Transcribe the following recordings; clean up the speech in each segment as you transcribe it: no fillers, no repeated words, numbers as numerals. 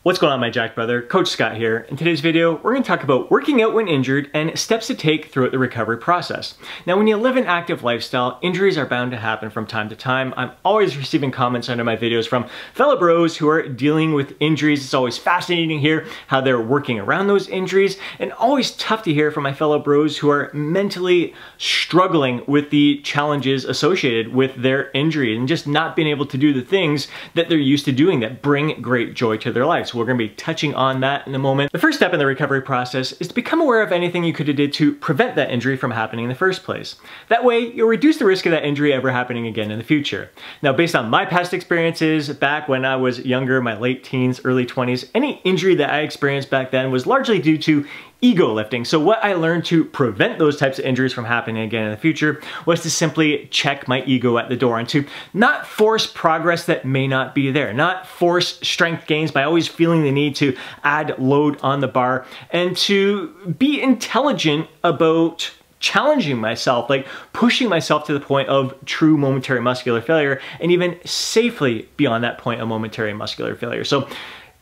What's going on, my Jack brother? Coach Scott here. In today's video, we're going to talk about working out when injured and steps to take throughout the recovery process. Now, when you live an active lifestyle, injuries are bound to happen from time to time. I'm always receiving comments under my videos from fellow bros who are dealing with injuries. It's always fascinating to hear how they're working around those injuries, and always tough to hear from my fellow bros who are mentally struggling with the challenges associated with their injury and just not being able to do the things that they're used to doing that bring great joy to their life. So we're going to be touching on that in a moment. The first step in the recovery process is to become aware of anything you could have did to prevent that injury from happening in the first place. That way, you'll reduce the risk of that injury ever happening again in the future. Now, based on my past experiences back when I was younger, my late teens, early 20s, any injury that I experienced back then was largely due to ego lifting. So what I learned to prevent those types of injuries from happening again in the future was to simply check my ego at the door and to not force progress that may not be there, not force strength gains by always feeling the need to add load on the bar, and to be intelligent about challenging myself, like pushing myself to the point of true momentary muscular failure, and even safely beyond that point of momentary muscular failure. So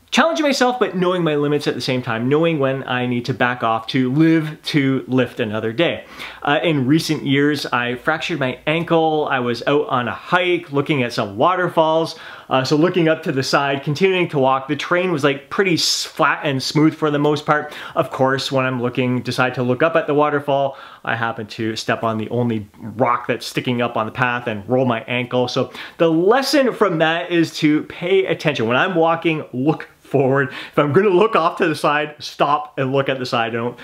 challenging myself, but knowing my limits at the same time, knowing when I need to back off to live to lift another day. In recent years, I fractured my ankle. I was out on a hike looking at some waterfalls. So looking up to the side, continuing to walk, the terrain was like pretty flat and smooth for the most part. Of course, when I'm decide to look up at the waterfall, I happen to step on the only rock that's sticking up on the path and roll my ankle. So the lesson from that is to pay attention. When I'm walking, look forward. If I'm going to look off to the side, stop and look at the side. Don't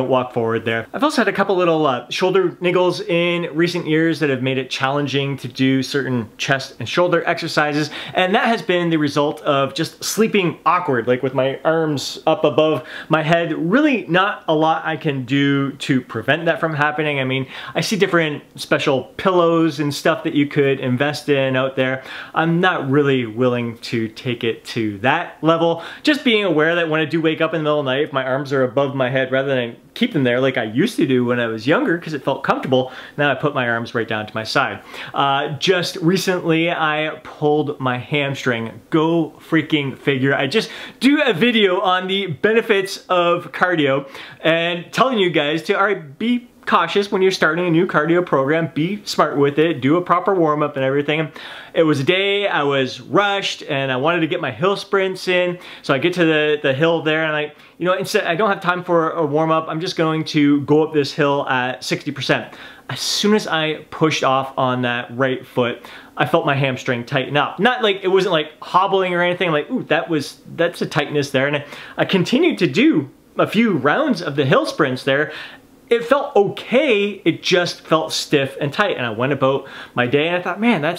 walk forward there. I've also had a couple little shoulder niggles in recent years that have made it challenging to do certain chest and shoulder exercises, and that has been the result of just sleeping awkward, like with my arms up above my head. Really not a lot I can do to prevent that from happening. I mean, I see different special pillows and stuff that you could invest in out there. I'm not really willing to take it to that level. Just being aware that when I do wake up in the middle of the night, if my arms are above my head, rather than keep them there like I used to do when I was younger because it felt comfortable, now I put my arms right down to my side. Just recently, I pulled my hamstring. Go freaking figure. I just do a video on the benefits of cardio and telling you guys to, all right, be cautious when you're starting a new cardio program. Be smart with it. Do a proper warm-up and everything. It was a day I was rushed and I wanted to get my hill sprints in. So I get to the hill there and instead I don't have time for a warm-up. I'm just going to go up this hill at 60%. As soon as I pushed off on that right foot, I felt my hamstring tighten up. Not like, it wasn't like hobbling or anything. I'm like, ooh, that's a tightness there. And I continued to do a few rounds of the hill sprints there. It felt okay, it just felt stiff and tight, and I went about my day and I thought, man, that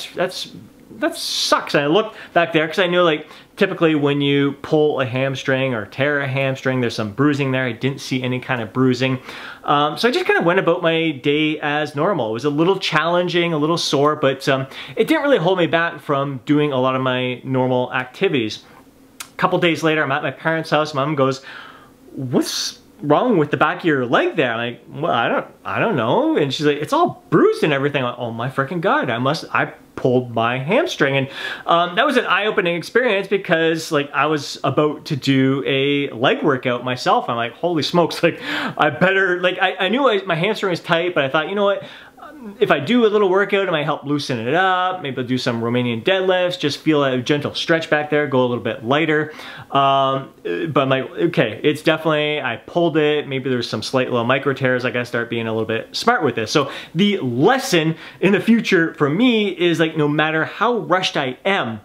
sucks. And I looked back there because I knew, like, typically when you pull a hamstring or tear a hamstring, there's some bruising there. I didn't see any kind of bruising. So I just kind of went about my day as normal. It was a little challenging, a little sore, but it didn't really hold me back from doing a lot of my normal activities. A couple days later, I'm at my parents' house. Mom goes, "What's wrong with the back of your leg there?" I'm like, well, I don't know. And she's like, it's all bruised and everything. I'm like, oh my freaking God, I pulled my hamstring. And that was an eye-opening experience because, like, I was about to do a leg workout myself. I'm like, holy smokes, like, I better, like, I knew my hamstring was tight, but I thought, you know what, if I do a little workout, it might help loosen it up. Maybe I'll do some Romanian deadlifts, just feel a gentle stretch back there, go a little bit lighter. But I'm like, okay, it's definitely, I pulled it. Maybe there's some slight little micro tears. I gotta start being a little bit smart with this. So the lesson in the future for me is, like, no matter how rushed I am,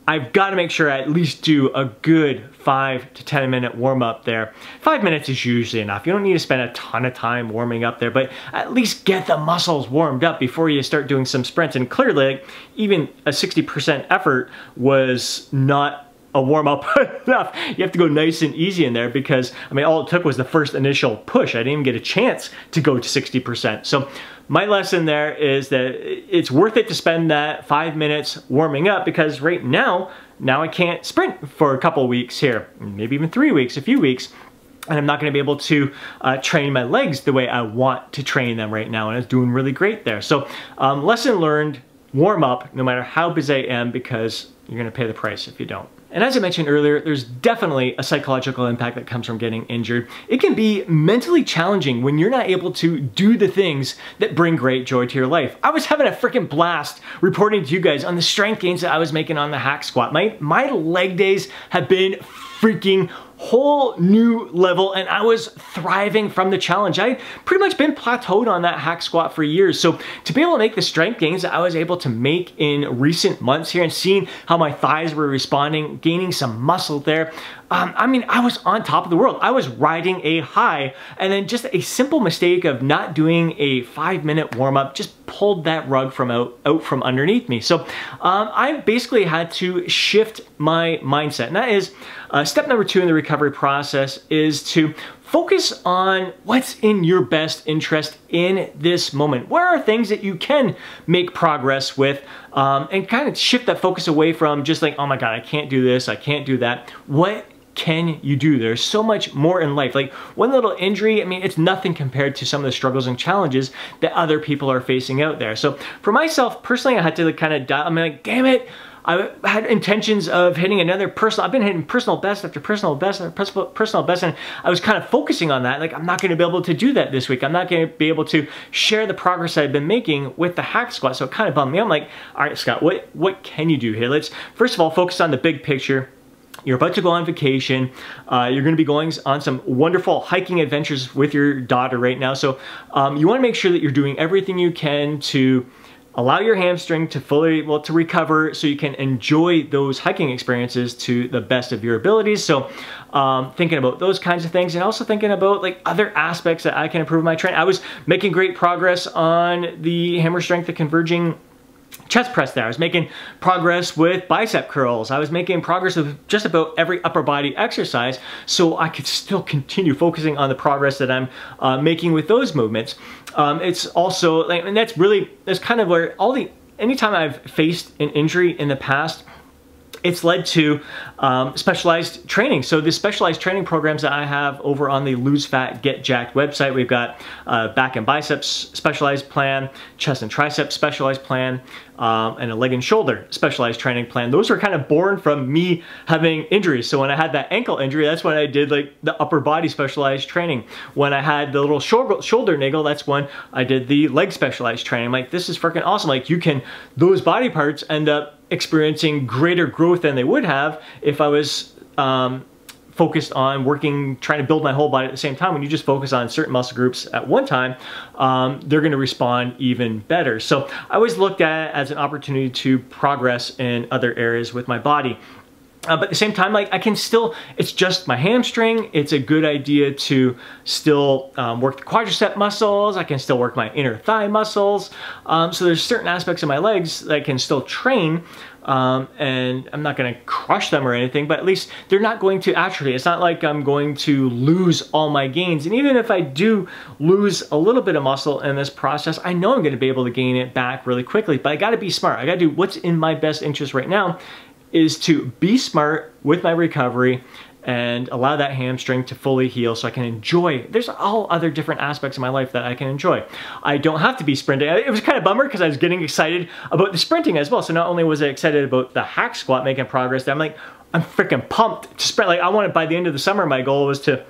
I've got to make sure I at least do a good 5 to 10 minute warm up there. 5 minutes is usually enough. You don't need to spend a ton of time warming up there, but at least get the muscles warmed up before you start doing some sprints. And clearly, like, even a 60% effort was not a warm-up enough. You have to go nice and easy in there because, I mean, all it took was the first initial push. I didn't even get a chance to go to 60%. So my lesson there is that it's worth it to spend that 5 minutes warming up, because right now I can't sprint for a couple weeks here, maybe even 3 weeks, a few weeks, and I'm not going to be able to train my legs the way I want to train them right now, and it's doing really great there. So lesson learned, warm up no matter how busy I am, because you're going to pay the price if you don't. And as I mentioned earlier, there's definitely a psychological impact that comes from getting injured. It can be mentally challenging when you're not able to do the things that bring great joy to your life. I was having a freaking blast reporting to you guys on the strength gains that I was making on the hack squat. My leg days have been freaking whole new level, and I was thriving from the challenge. I pretty much been plateaued on that hack squat for years. So to be able to make the strength gains that I was able to make in recent months here and seeing how my thighs were responding, gaining some muscle there, I mean, I was on top of the world. I was riding a high, and then just a simple mistake of not doing a 5-minute warm-up just pulled that rug from out from underneath me. So I basically had to shift my mindset, and that is step number 2 in the recovery process is to focus on what's in your best interest in this moment. What are things that you can make progress with, and kind of shift that focus away from just like, oh my God, I can't do this, I can't do that. What can you do? There's so much more in life. Like one little injury, I mean, it's nothing compared to some of the struggles and challenges that other people are facing out there. So for myself personally, I had to kind of I'm like, damn it, I had intentions of hitting another personal, I've been hitting personal best after personal best after personal best, and I was kind of focusing on that. Like, I'm not gonna be able to do that this week. I'm not gonna be able to share the progress I've been making with the hack squat. So it kind of bummed me. I'm like, all right, Scott, what can you do here? Let's first of all focus on the big picture. You're about to go on vacation. You're going to be going on some wonderful hiking adventures with your daughter right now. So you want to make sure that you're doing everything you can to allow your hamstring to fully, to recover so you can enjoy those hiking experiences to the best of your abilities. So thinking about those kinds of things, and also thinking about like other aspects that I can improve my training. I was making great progress on the hammer strength, the converging chest press there. I was making progress with bicep curls. I was making progress with just about every upper body exercise, so I could still continue focusing on the progress that I'm making with those movements. It's also, and that's kind of where anytime I've faced an injury in the past, it's led to specialized training. So the specialized training programs that I have over on the Lose Fat, Get Jacked website, we've got back and biceps specialized plan, chest and tricep specialized plan, and a leg and shoulder specialized training plan. Those are kind of born from me having injuries. So when I had that ankle injury, that's when I did like the upper body specialized training. When I had the little shoulder niggle, that's when I did the leg specialized training. I'm like, this is freaking awesome. Like those body parts end up experiencing greater growth than they would have if I was focused on trying to build my whole body at the same time. When you just focus on certain muscle groups at one time, they're going to respond even better. So I always looked at it as an opportunity to progress in other areas with my body. But at the same time, like it's just my hamstring. It's a good idea to still work the quadricep muscles. I can still work my inner thigh muscles. So there's certain aspects of my legs that I can still train, and I'm not gonna crush them or anything, but at least they're not going to atrophy. It's not like I'm going to lose all my gains. And even if I do lose a little bit of muscle in this process, I know I'm gonna be able to gain it back really quickly, but I gotta be smart. I gotta do what's in my best interest right now, is to be smart with my recovery and allow that hamstring to fully heal so I can enjoy. There's all other different aspects of my life that I can enjoy. I don't have to be sprinting. It was kind of a bummer because I was getting excited about the sprinting as well. So not only was I excited about the hack squat making progress, I'm freaking pumped to sprint. Like I wanted, by the end of the summer, my goal was to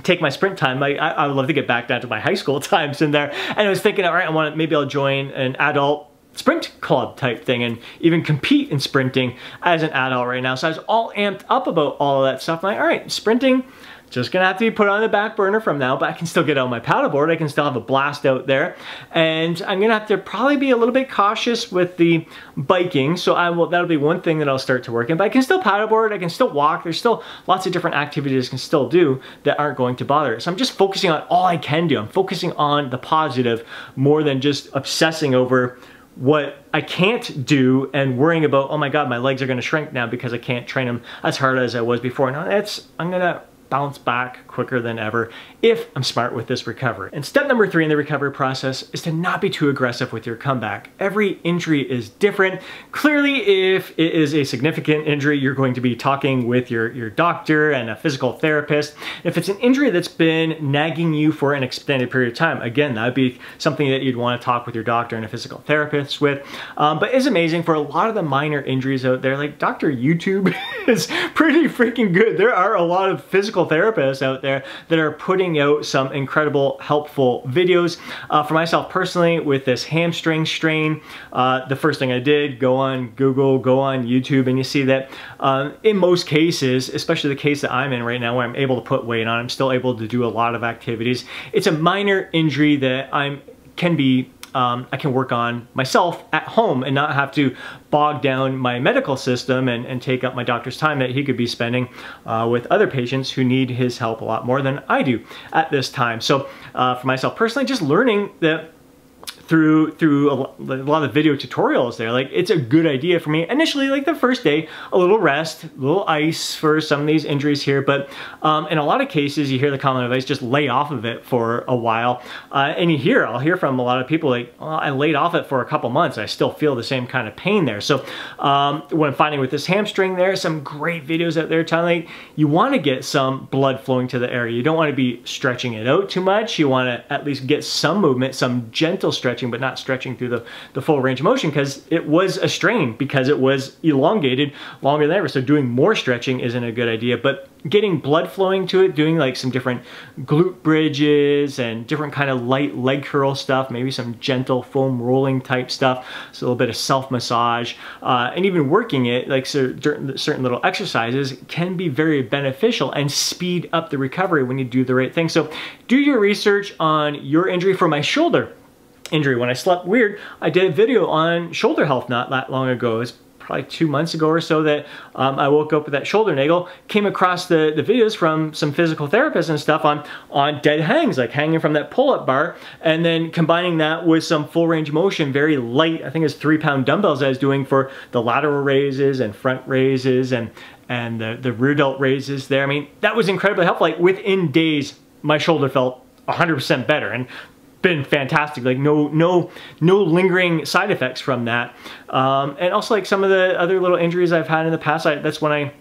take my sprint time. I would love to get back down to my high school times in there. And I was thinking, all right, maybe I'll join an adult sprint club type thing and even compete in sprinting as an adult right now. So I was all amped up about all of that stuff. I'm like, all right, sprinting, just gonna have to be put on the back burner from now, but I can still get out my paddleboard. I can still have a blast out there. And I'm gonna have to probably be a little bit cautious with the biking. So that'll be one thing that I'll start to work in, but I can still paddleboard, I can still walk. There's still lots of different activities I can still do that aren't going to bother it. So I'm just focusing on all I can do. I'm focusing on the positive more than just obsessing over what I can't do and worrying about, oh my God, my legs are gonna shrink now because I can't train them as hard as I was before. No, I'm gonna bounce back quicker than ever if I'm smart with this recovery. And step number 3 in the recovery process is to not be too aggressive with your comeback. Every injury is different. Clearly, if it is a significant injury, you're going to be talking with your doctor and a physical therapist. If it's an injury that's been nagging you for an extended period of time, again, that would be something that you'd want to talk with your doctor and a physical therapist with. But it's amazing for a lot of the minor injuries out there, like Dr. YouTube is pretty freaking good. There are a lot of physical therapists out there that are putting out some incredible, helpful videos. For myself personally, with this hamstring strain, the first thing I did, go on Google, go on YouTube, and you see that in most cases, especially the case that I'm in right now where I'm able to put weight on, I'm still able to do a lot of activities. It's a minor injury that I can work on myself at home and not have to bog down my medical system and take up my doctor's time that he could be spending with other patients who need his help a lot more than I do at this time. So for myself personally, just learning that through a lot of video tutorials there, like it's a good idea for me. Initially, like the first day, a little rest, a little ice for some of these injuries here, but in a lot of cases, you hear the common advice, just lay off of it for a while. And I'll hear from a lot of people like, oh, I laid off it for a couple months, I still feel the same kind of pain there. So what I'm finding with this hamstring, there are some great videos out there telling you want to get some blood flowing to the area. You don't want to be stretching it out too much. You want to at least get some movement, some gentle stretching, but not stretching through the full range of motion, because it was a strain, because it was elongated longer than ever. So doing more stretching isn't a good idea, but getting blood flowing to it, doing like some different glute bridges and different kind of light leg curl stuff, maybe some gentle foam rolling type stuff, so a little bit of self massage, and even working it, like certain little exercises can be very beneficial and speed up the recovery when you do the right thing. So do your research on your injury. For my shoulder injury, when I slept weird, I did a video on shoulder health not that long ago. It was probably 2 months ago or so that I woke up with that shoulder niggle, came across the videos from some physical therapists and stuff on dead hangs, like hanging from that pull-up bar, and then combining that with some full range motion, very light, I think it's 3-pound dumbbells I was doing for the lateral raises and front raises and the rear delt raises there. I mean, that was incredibly helpful. Like within days, my shoulder felt 100% better and been fantastic. Like no lingering side effects from that. And also like some of the other little injuries I've had in the past, that's when I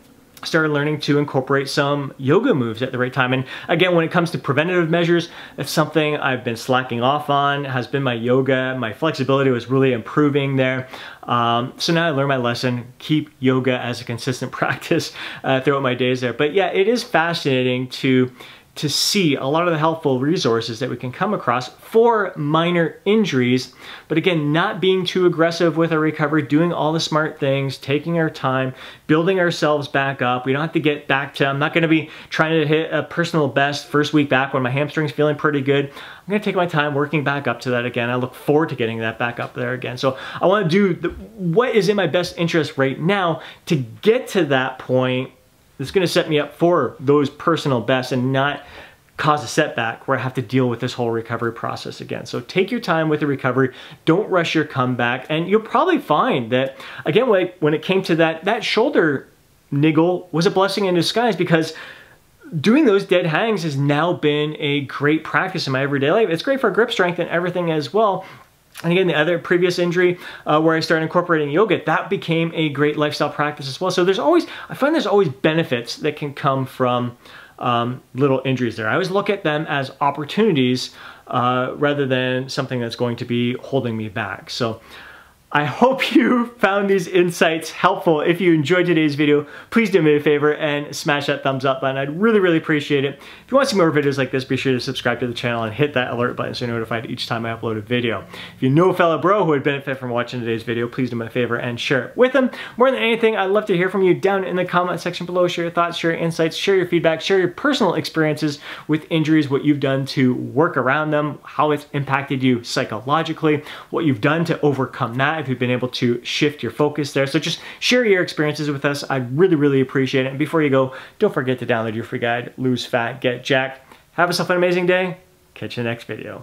started learning to incorporate some yoga moves at the right time. And again, when it comes to preventative measures, that's something I've been slacking off on, has been my yoga. My flexibility was really improving there. So now I learned my lesson, keep yoga as a consistent practice throughout my days there. But yeah, it is fascinating to see a lot of the helpful resources that we can come across for minor injuries. But again, not being too aggressive with our recovery, doing all the smart things, taking our time, building ourselves back up. We don't have to get back to, I'm not going to be trying to hit a personal best first week back when my hamstring's feeling pretty good. I'm going to take my time working back up to that again. I look forward to getting that back up there again. So I want to do what is in my best interest right now to get to that point. It's going to set me up for those personal bests and not cause a setback where I have to deal with this whole recovery process again. So take your time with the recovery. Don't rush your comeback. And you'll probably find that, again, when it came to that shoulder niggle was a blessing in disguise, because doing those dead hangs has now been a great practice in my everyday life. It's great for grip strength and everything as well. And again, the other previous injury where I started incorporating yoga, that became a great lifestyle practice as well. So I find there's always benefits that can come from little injuries there. I always look at them as opportunities rather than something that's going to be holding me back. So I hope you found these insights helpful. If you enjoyed today's video, please do me a favor and smash that thumbs up button. I'd really, really appreciate it. If you want to see more videos like this, be sure to subscribe to the channel and hit that alert button so you're notified each time I upload a video. If you know a fellow bro who would benefit from watching today's video, please do me a favor and share it with them. More than anything, I'd love to hear from you down in the comment section below. Share your thoughts, share your insights, share your feedback, share your personal experiences with injuries, what you've done to work around them, how it's impacted you psychologically, what you've done to overcome that, if you've been able to shift your focus there. So just share your experiences with us. I'd really, really appreciate it. And before you go, don't forget to download your free guide, Lose Fat, Get Jacked. Have yourself an amazing day. Catch you in the next video.